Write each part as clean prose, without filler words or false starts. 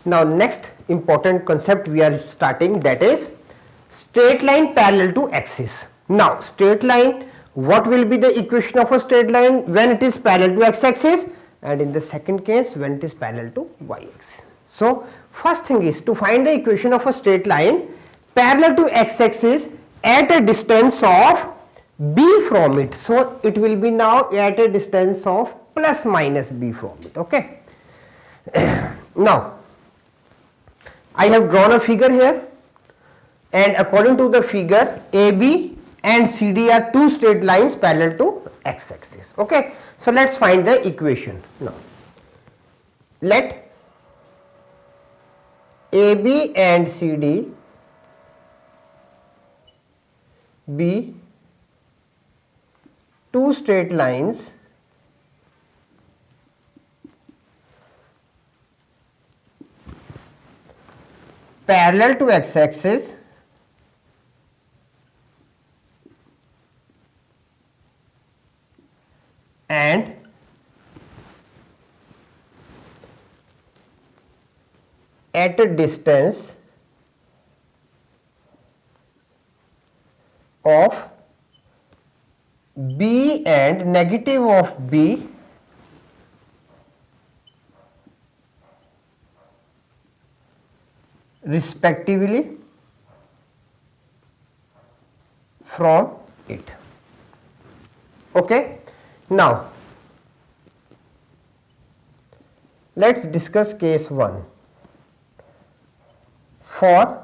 Now next important concept we are starting, that is straight line parallel to axis. Now straight line, what will be the equation of a straight line when it is parallel to x-axis, and in the second case when it is parallel to y-axis. So first thing is to find the equation of a straight line parallel to x-axis at a distance of b from it. So it will be now at a distance of plus minus b from it. Okay. Now I have drawn a figure here, and according to the figure, AB and CD are two straight lines parallel to x-axis. Okay. So let's find the equation. Now let AB and CD be two straight lines parallel to x-axis and at a distance of b and negative of b respectively from it. Okay. Now let's discuss case 1. For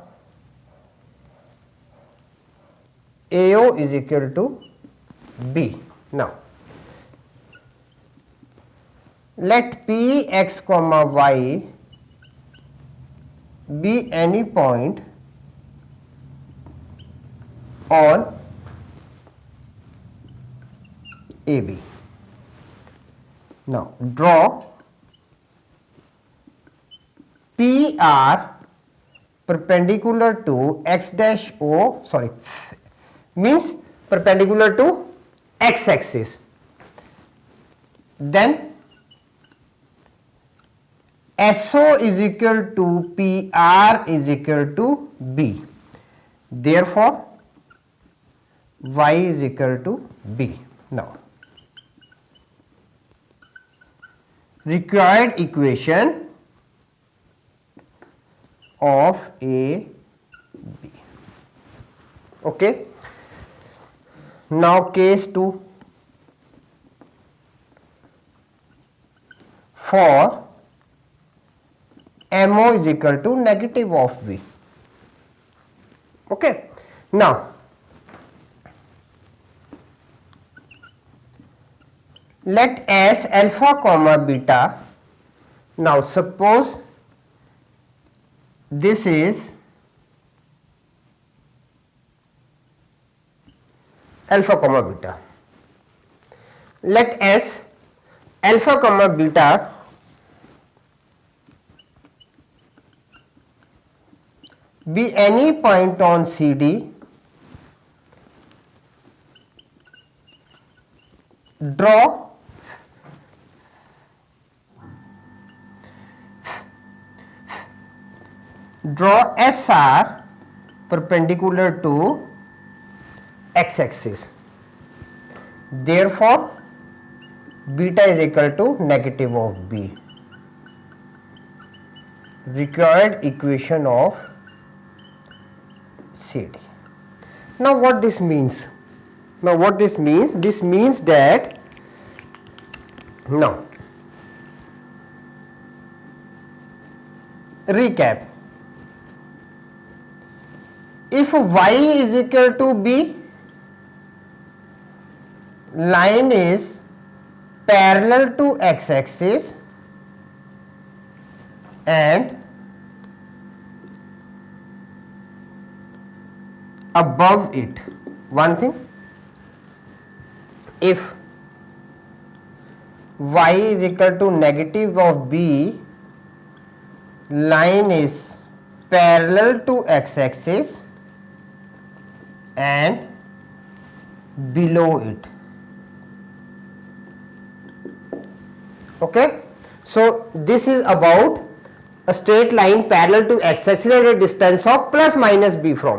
AO is equal to B. Now let P x comma y be any point on AB. Now draw PR perpendicular to x dash O, means perpendicular to x axis. Then SO is equal to PR is equal to B. Therefore Y is equal to B. Now required equation of A, B. Okay. Now case 2. For MO is equal to negative of V. Okay. Now let S alpha comma beta. Now suppose this is alpha comma beta. Let S alpha comma beta be any point on CD. Draw SR perpendicular to x-axis. Therefore beta is equal to negative of B. Required equation of CD. Now what this means? This means that now recap. If Y is equal to B, line is parallel to x-axis and above it. One thing, if Y is equal to negative of B, line is parallel to x-axis and below it. Okay. So this is about a straight line parallel to x-axis at a distance of plus minus b from